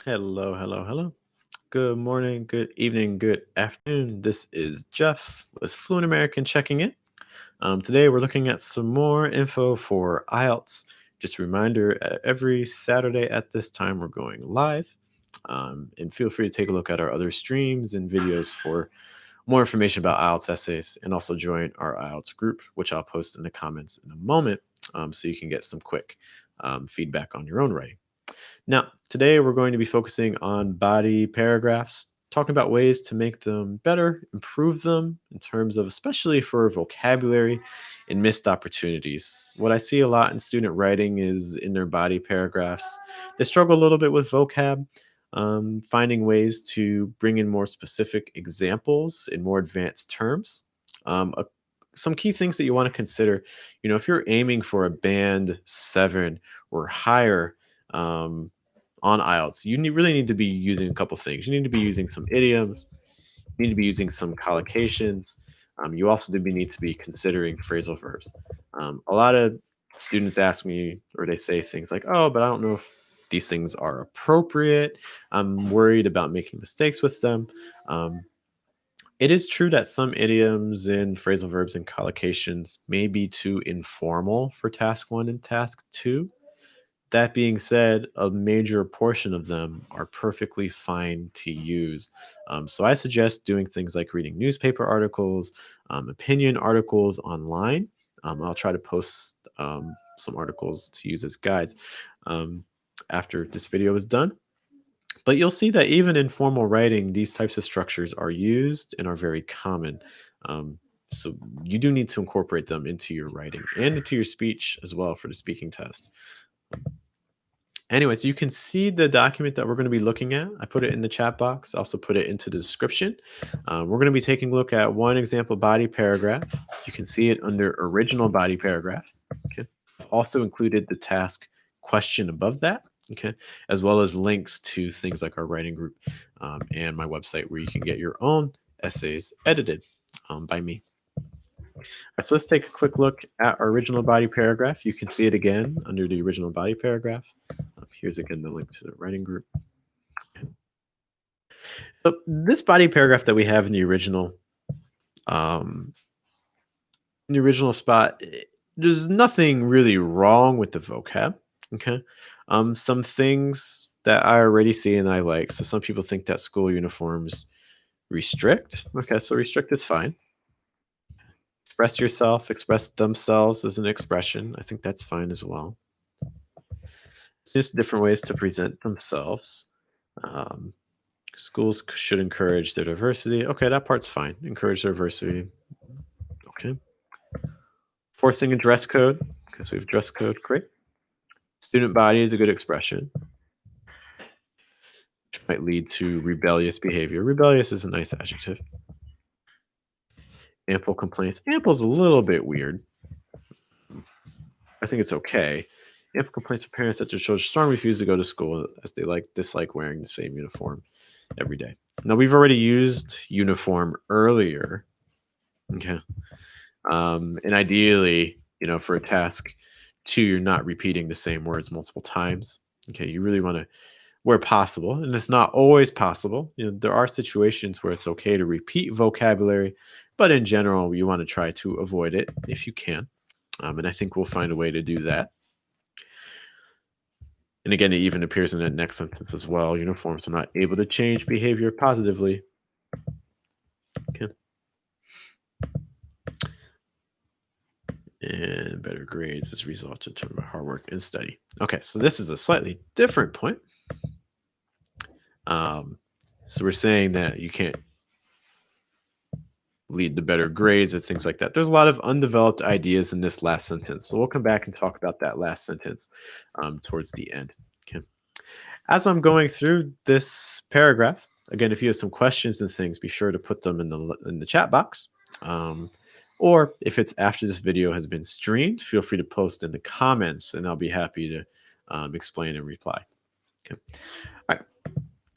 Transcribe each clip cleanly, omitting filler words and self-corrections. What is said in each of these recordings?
Hello, hello, hello. Good morning, good evening, good afternoon. This is Jeff with Fluent American checking in. Today we're looking at some more info for IELTS. Just a reminder, every Saturday at this time we're going live. And feel free to take a look at our other streams and videos for more information about IELTS essays and also join our IELTS group, which I'll post in the comments in a moment so you can get some quick feedback on your own writing. Now, today we're going to be focusing on body paragraphs, talking about ways to make them better, improve them in terms of especially for vocabulary and missed opportunities. What I see a lot in student writing is in their body paragraphs, they struggle a little bit with vocab, finding ways to bring in more specific examples in more advanced terms. Some key things that you want to consider, if you're aiming for a band 7 or higher, um, on IELTS, you really need to be using a couple things. You need to be using some idioms. You need to be using some collocations. You also need to be considering phrasal verbs. A lot of students ask me, or they say things like, "Oh, but I don't know if these things are appropriate. I'm worried about making mistakes with them." Um, it is true that some idioms and phrasal verbs and collocations may be too informal for task 1 and task 2. That being said, a major portion of them are perfectly fine to use. So I suggest doing things like reading newspaper articles, opinion articles online. I'll try to post some articles to use as guides um, after this video is done. But you'll see that even in formal writing, these types of structures are used and are very common. Um, so you do need to incorporate them into your writing and into your speech as well for the speaking test. Anyways, you can see the document that we're going to be looking at. I put it in the chat box. I also put it into the description. We're going to be taking a look at one example body paragraph. You can see it under original body paragraph. Okay. I've also included the task question above that. Okay, as well as links to things like our writing group and my website where you can get your own essays edited by me. All right, so let's take a quick look at our original body paragraph. You can see it again under the original body paragraph. Here's again the link to the writing group. So this body paragraph that we have um, in the original spot, there's nothing really wrong with the vocab. Okay, some things that I already see and I like. So some people think that school uniforms restrict. Okay, so restrict is fine. Express yourself, express themselves as an expression. I think that's fine as well. It's just different ways to present themselves. Um, Schools should encourage their diversity. Okay, that part's fine. Encourage diversity. Okay. Forcing a dress code, because we have dress code. Great. Student body is a good expression, which might lead to rebellious behavior. Rebellious is a nice adjective. Ample complaints. Ample is a little bit weird. I think it's okay. Ample complaints from parents that their children strongly refuse to go to school as they dislike wearing the same uniform every day. Now we've already used uniform earlier. Okay. And ideally, for a task 2, you're not repeating the same words multiple times. Okay. You really want to, where possible, and it's not always possible. There are situations where it's okay to repeat vocabulary, but in general, you want to try to avoid it if you can. And I think we'll find a way to do that. And again, it even appears in the next sentence as well. Uniforms are not able to change behavior positively. Okay. And better grades as a result of hard work and study. Okay, so this is a slightly different point. So we're saying that you can't lead to better grades or things like that. There's a lot of undeveloped ideas in this last sentence. So we'll come back and talk about that last sentence towards the end. Okay. As I'm going through this paragraph, again, if you have some questions and things, be sure to put them in the chat box. Or if it's after this video has been streamed, feel free to post in the comments and I'll be happy to explain and reply. Okay. All right.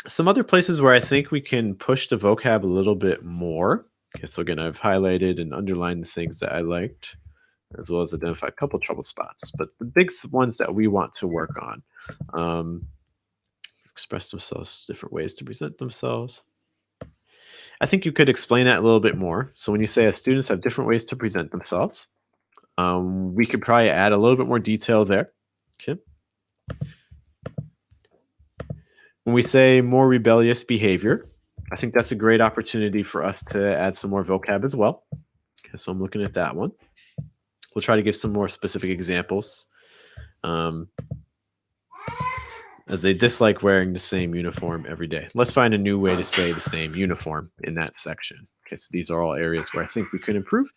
Some other places where I think we can push the vocab a little bit more. Okay, so again, I've highlighted and underlined the things that I liked, as well as identified a couple trouble spots. But the big ones that we want to work on, express themselves, different ways to present themselves. I think you could explain that a little bit more. So when you say students have different ways to present themselves, we could probably add a little bit more detail there. Okay. When we say more rebellious behavior, I think that's a great opportunity for us to add some more vocab as well. Okay, so I'm looking at that one. We'll try to give some more specific examples. As they dislike wearing the same uniform every day. Let's find a new way to say the same uniform in that section. Okay, so these are all areas where I think we could improve.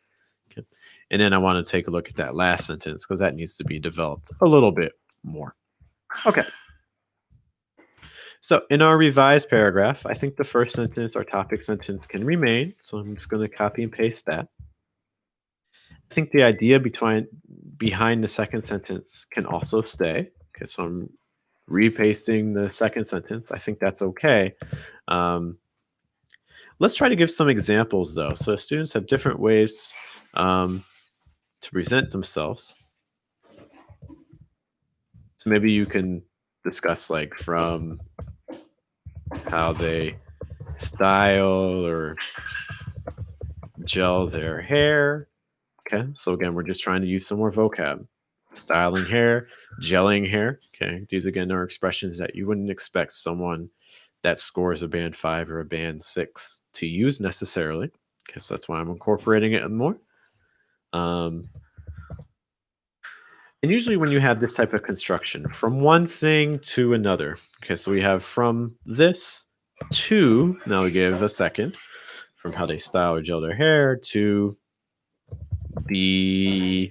Okay. And then I want to take a look at that last sentence because that needs to be developed a little bit more. Okay. So in our revised paragraph, I think the first sentence, our topic sentence, can remain. So I'm just going to copy and paste that. I think the idea behind the second sentence can also stay. Okay, so I'm repasting the second sentence. I think that's okay. Let's try to give some examples, though. So students have different ways to present themselves. So maybe you can discuss like from how they style or gel their hair. Okay, so again, we're just trying to use some more vocab. Styling hair, gelling hair. Okay, these again are expressions that you wouldn't expect someone that scores a band 5 or a band 6 to use necessarily. Okay, so that's why I'm incorporating it more. And usually when you have this type of construction, from one thing to another. Okay, so we have from this to, now we give a second, from how they style or gel their hair to the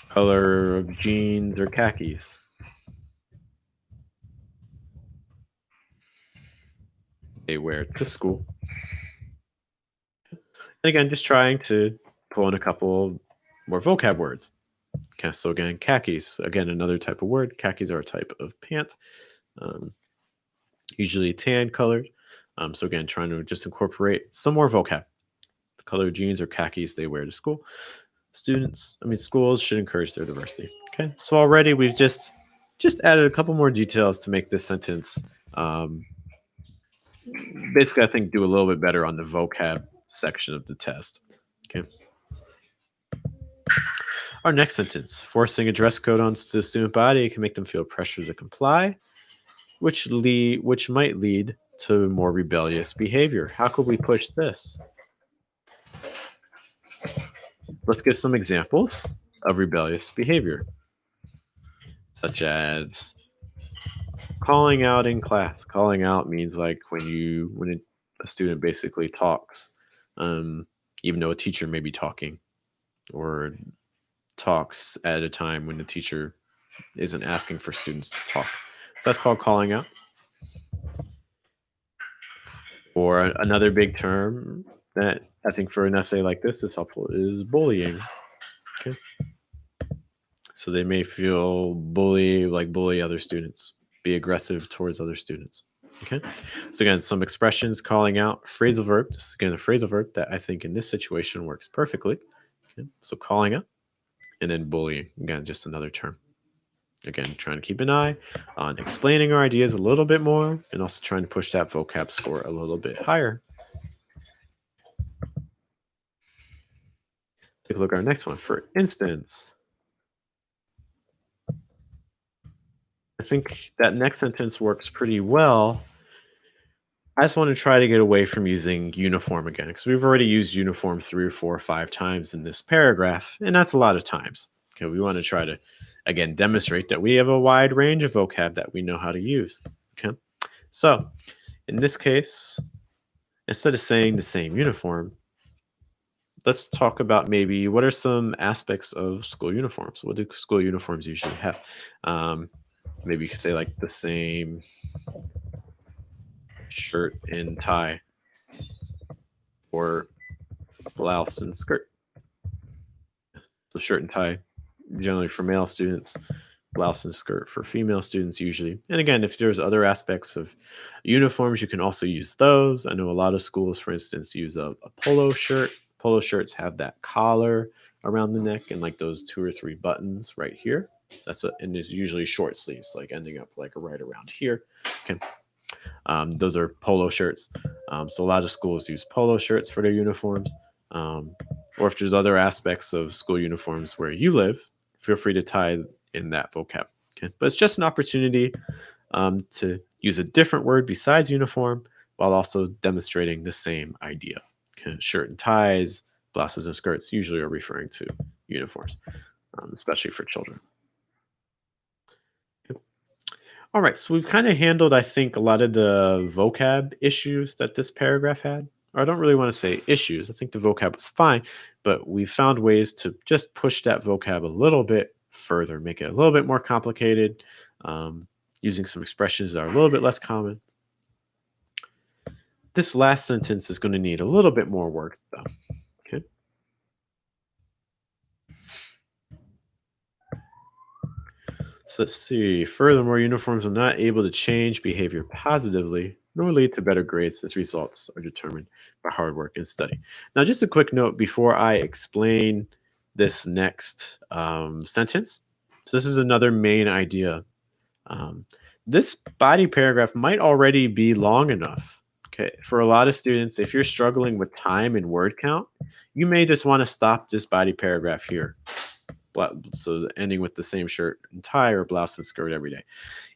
color of jeans or khakis. They wear to school. And again, just trying to pull in a couple more vocab words. Okay, so again, khakis, again, another type of word. Khakis are a type of pant, usually tan colored. So again, trying to just incorporate some more vocab. The color of jeans or khakis they wear to school. Schools should encourage their diversity. Okay, so already we've just added a couple more details to make this sentence basically, I think, do a little bit better on the vocab section of the test. Okay. Our next sentence, forcing a dress code on the student body can make them feel pressure to comply, which might lead to more rebellious behavior. How could we push this? Let's give some examples of rebellious behavior, such as calling out in class. Calling out means like when a student basically talks, even though a teacher may be talking, or talks at a time when the teacher isn't asking for students to talk. So that's called calling out. Or another big term that I think for an essay like this is helpful is bullying. Okay. So they may feel bully other students, be aggressive towards other students. Okay. So again, some expressions, calling out, phrasal verb. This is again a phrasal verb that I think in this situation works perfectly. Okay. So calling out, and then bullying. Again, just another term. Again, trying to keep an eye on explaining our ideas a little bit more, and also trying to push that vocab score a little bit higher. Take a look at our next one. For instance, I think that next sentence works pretty well. I just want to try to get away from using uniform again, because we've already used uniform 3 or 4 or 5 times in this paragraph, and that's a lot of times. Okay, we want to try to, again, demonstrate that we have a wide range of vocab that we know how to use. Okay, so in this case, instead of saying the same uniform, let's talk about maybe what are some aspects of school uniforms. What do school uniforms usually have? Maybe you could say like the same shirt and tie, or blouse and skirt. So shirt and tie generally for male students, blouse and skirt for female students usually. And again, if there's other aspects of uniforms, you can also use those. I know a lot of schools, for instance, use a polo shirt. Polo shirts have that collar around the neck and like those 2 or 3 buttons right here. And it's usually short sleeves, like ending up like right around here. Okay. Those are polo shirts. So a lot of schools use polo shirts for their uniforms. Um, or if there's other aspects of school uniforms where you live, feel free to tie in that vocab. Okay. But it's just an opportunity to use a different word besides uniform while also demonstrating the same idea. Okay. Shirt and ties, blouses and skirts usually are referring to uniforms, especially for children. All right, so we've kind of handled, I think, a lot of the vocab issues that this paragraph had. Or I don't really want to say issues. I think the vocab was fine, but we found ways to just push that vocab a little bit further, make it a little bit more complicated, um, using some expressions that are a little bit less common. This last sentence is going to need a little bit more work, though. Okay. So let's see. Furthermore, uniforms are not able to change behavior positively nor lead to better grades as results are determined by hard work and study. Now, just a quick note before I explain this next sentence. So, this is another main idea. Um, this body paragraph might already be long enough. Okay. For a lot of students, if you're struggling with time and word count, you may just want to stop this body paragraph here, so ending with the same shirt and tie or blouse and skirt every day.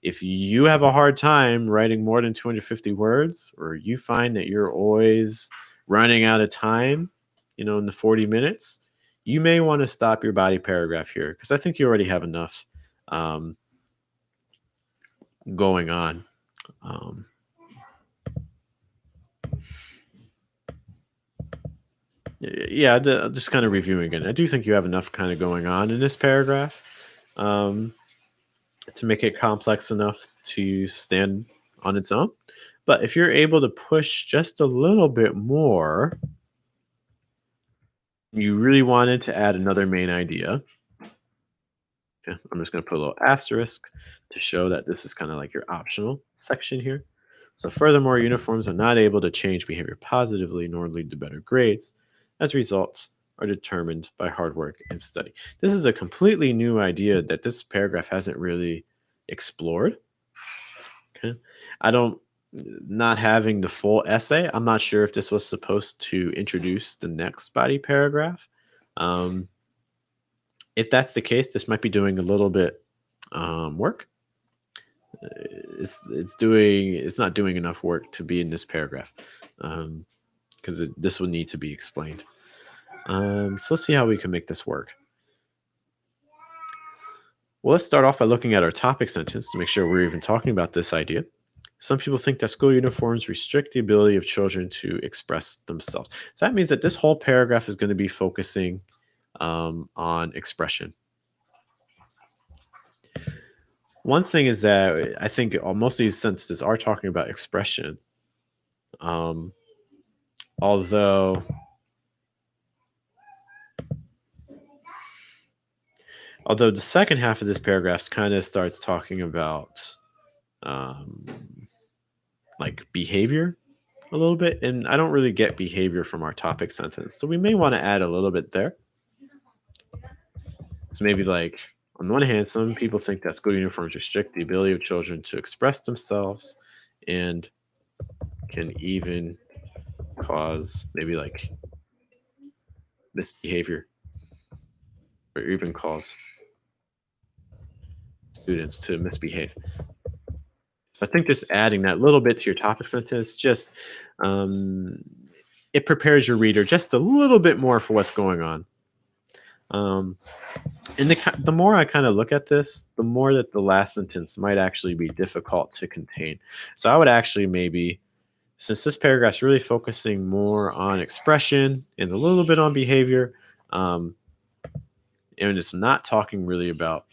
If you have a hard time writing more than 250 words, or you find that you're always running out of time, in the 40 minutes, you may want to stop your body paragraph here because I think you already have enough um, going on. Um, yeah, just kind of reviewing it. I do think you have enough kind of going on in this paragraph. Um, to make it complex enough to stand on its own. But if you're able to push just a little bit more, you really wanted to add another main idea. Okay, I'm just going to put a little asterisk to show that this is kind of like your optional section here. So, furthermore, uniforms are not able to change behavior positively nor lead to better grades, as results are determined by hard work and study. This is a completely new idea that this paragraph hasn't really explored. Okay. I don't, not having the full essay, I'm not sure if this was supposed to introduce the next body paragraph. Um, if that's the case, this might be doing a little bit work. It's not doing enough work to be in this paragraph because this will need to be explained. So let's see how we can make this work. Well, let's start off by looking at our topic sentence to make sure we're even talking about this idea. Some people think that school uniforms restrict the ability of children to express themselves. So that means that this whole paragraph is going to be focusing on expression. One thing is that I think most of these sentences are talking about expression. Although the second half of this paragraph kind of starts talking about like behavior a little bit, and I don't really get behavior from our topic sentence, so we may want to add a little bit there. So maybe like on the one hand, some people think that school uniforms restrict the ability of children to express themselves and can even cause maybe like misbehavior or even cause students to misbehave. So I think just adding that little bit to your topic sentence just it prepares your reader just a little bit more for what's going on. And the more I kind of look at this, the more that the last sentence might actually be difficult to contain. So I would actually maybe, since this paragraph is really focusing more on expression and a little bit on behavior, and it's not talking really about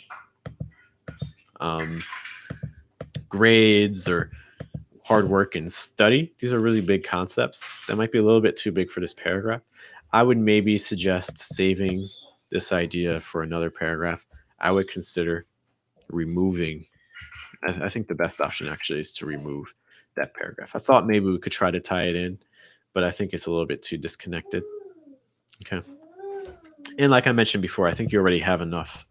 grades or hard work and study. These are really big concepts that might be a little bit too big for this paragraph. I would maybe suggest saving this idea for another paragraph. I would consider removing. I think the best option actually is to remove that paragraph. I thought maybe we could try to tie it in, but I think it's a little bit too disconnected. Okay. And like I mentioned before, I think you already have enough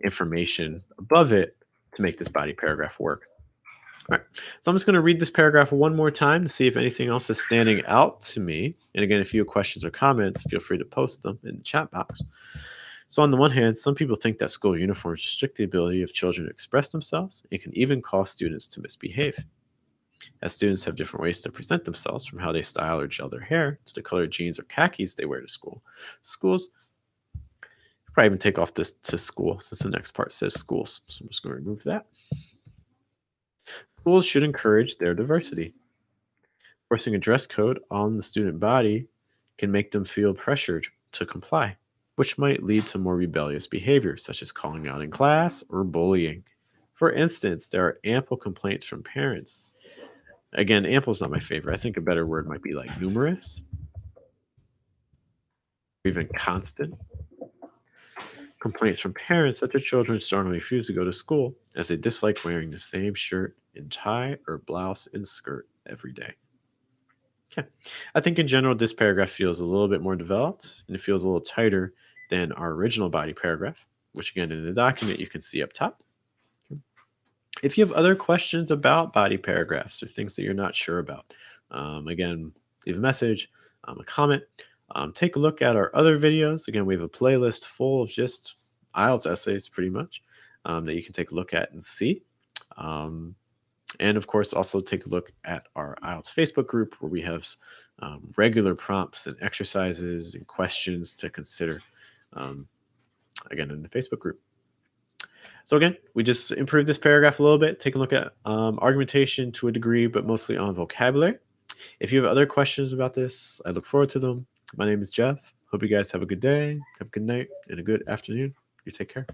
information above it to make this body paragraph work. All right. So I'm just going to read this paragraph one more time to see if anything else is standing out to me. And again, if you have questions or comments, feel free to post them in the chat box. So on the one hand, some people think that school uniforms restrict the ability of children to express themselves and can even cause students to misbehave. As students have different ways to present themselves, from how they style or gel their hair to the color jeans or khakis they wear to school. Schools, probably even take off this to school since the next part says schools. So I'm just going to remove that. Schools should encourage their diversity. Forcing a dress code on the student body can make them feel pressured to comply, which might lead to more rebellious behavior, such as calling out in class or bullying. For instance, there are ample complaints from parents. Again, ample is not my favorite. I think a better word might be like numerous, or even constant. Complaints from parents that their children strongly refuse to go to school as they dislike wearing the same shirt and tie or blouse and skirt every day. Okay. I think in general, this paragraph feels a little bit more developed and it feels a little tighter than our original body paragraph, which again in the document you can see up top. Okay. If you have other questions about body paragraphs or things that you're not sure about, again, leave a message, a comment. Take a look at our other videos. Again, we have a playlist full of just IELTS essays pretty much that you can take a look at and see. And of course, also take a look at our IELTS Facebook group where we have regular prompts and exercises and questions to consider, again, in the Facebook group. So again, we just improved this paragraph a little bit, take a look at argumentation to a degree, but mostly on vocabulary. If you have other questions about this, I look forward to them. My name is Geoff. Hope you guys have a good day, have a good night, and a good afternoon. You take care.